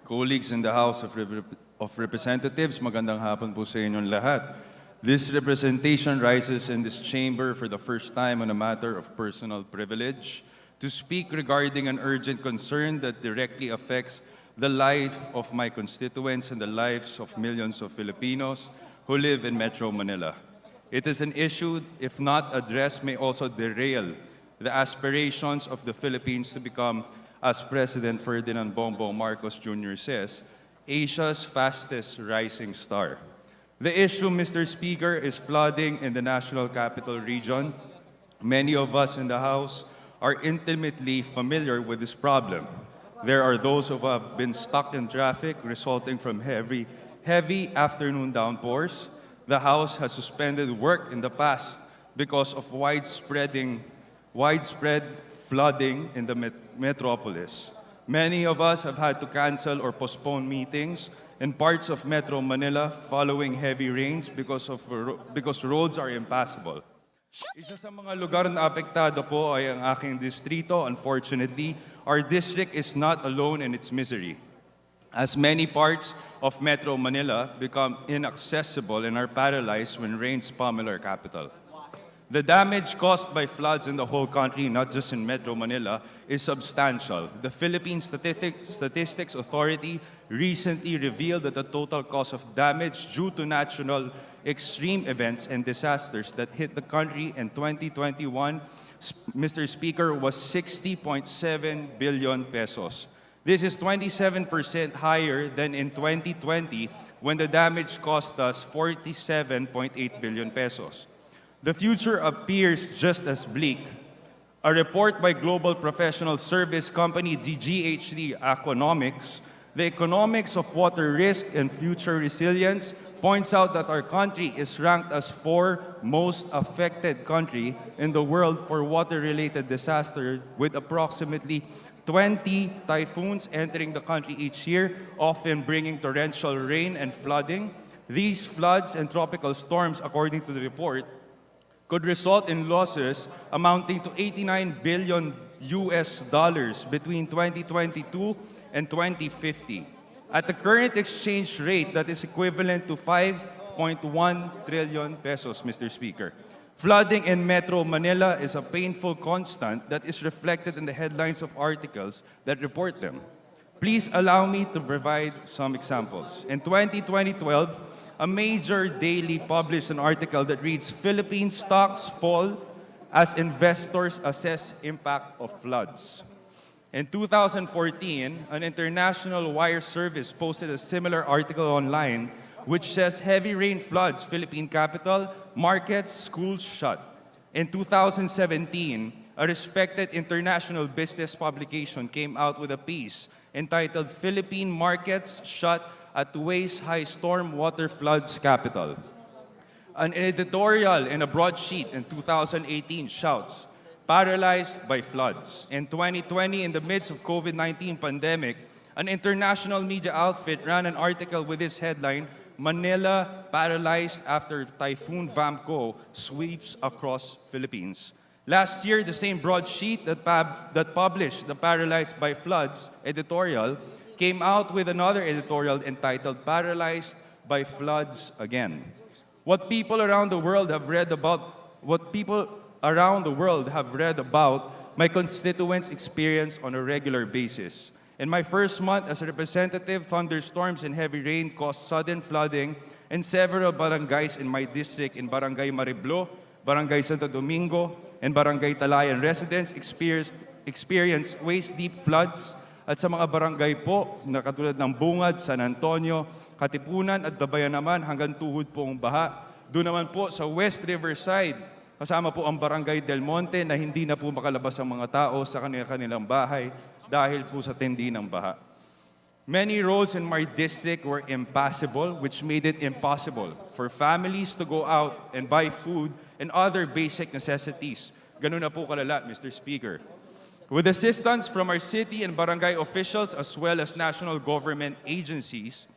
colleagues in the House of Representatives, magandang hapon po sa inyong lahat. This representation rises in this chamber for the first time on a matter of personal privilege to speak regarding an urgent concern that directly affects the life of my constituents and the lives of millions of Filipinos who live in Metro Manila. It is an issue, if not addressed, may also derail the aspirations of the Philippines to become, as President Ferdinand Bongbong Marcos Jr. says, Asia's fastest rising star. The issue, Mr. Speaker, is flooding in the National Capital Region. Many of us in the House are intimately familiar with this problem. There are those who have been stuck in traffic resulting from heavy afternoon downpours. The House has suspended work in the past because of widespread flooding in the metropolis. Many of us have had to cancel or postpone meetings in parts of Metro Manila following heavy rains because roads are impassable. Isa sa mga lugar na apektado po ay ang aking distrito. Unfortunately, our district is not alone in its misery, as many parts of Metro Manila become inaccessible and are paralyzed when rains pummel our capital. The damage caused by floods in the whole country, not just in Metro Manila, is substantial. The Philippine Statistics Authority recently revealed that the total cost of damage due to natural extreme events and disasters that hit the country in 2021, Mr. Speaker, was 60.7 billion pesos. This is 27% higher than in 2020 when the damage cost us 47.8 billion pesos. The future appears just as bleak. A report by global professional service company DGHD Economics, the economics of water risk and future resilience, points out that our country is ranked as 4th most affected country in the world for water-related disasters, with approximately 20 typhoons entering the country each year, often bringing torrential rain and flooding. These floods and tropical storms, according to the report, could result in losses amounting to $89 billion between 2022 and 2050. At the current exchange rate, that is equivalent to 5.1 trillion pesos, Mr. Speaker. Flooding in Metro Manila is a painful constant that is reflected in the headlines of articles that report them. Please allow me to provide some examples. In 2012, a major daily published an article that reads, "Philippine stocks fall as investors assess impact of floods." In 2014, an international wire service posted a similar article online which says heavy rain floods Philippine capital, markets, schools shut. In 2017, a respected international business publication came out with a piece entitled "Philippine Markets Shut at Waist-High Storm Water Floods Capital." An editorial in a broadsheet in 2018 shouts, "Paralyzed by floods." In 2020, in the midst of COVID-19 pandemic, an international media outfit ran an article with this headline, "Manila Paralyzed After Typhoon Vamco Sweeps Across Philippines." Last year, the same broadsheet that published the "Paralyzed by Floods" editorial came out with another editorial entitled "Paralyzed by Floods Again." What people around the world have read about, my constituents experience on a regular basis. In my first month as a representative, thunderstorms and heavy rain caused sudden flooding in several barangays in my district. In Barangay Mariblo, Barangay Santo Domingo, and Barangay Talayan, residents experienced waist-deep floods. At sa mga barangay po na katulad ng Bungad, San Antonio, Katipunan at Dabayan naman, hanggang tuhod po ang baha. Doon naman po sa West Riverside, kasama po ang Barangay Del Monte na hindi na po makalabas ang mga tao sa kanilang bahay dahil po sa tindi ng baha. Many roads in my district were impassable, which made it impossible for families to go out and buy food and other basic necessities. Ganun na po kalala, Mr. Speaker. With assistance from our city and barangay officials as well as national government agencies,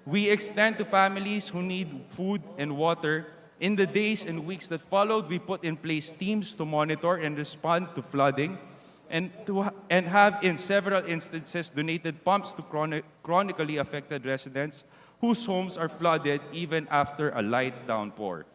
we extend to families who need food and water. In the days and weeks that followed, we put in place teams to monitor and respond to flooding. and have in several instances donated pumps to chronically affected residents whose homes are flooded even after a light downpour.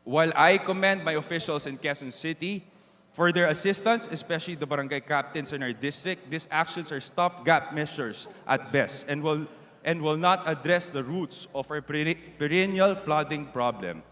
While I commend my officials in Quezon City for their assistance, especially the barangay captains in our district, these actions are stopgap measures at best and will not address the roots of our perennial flooding problem.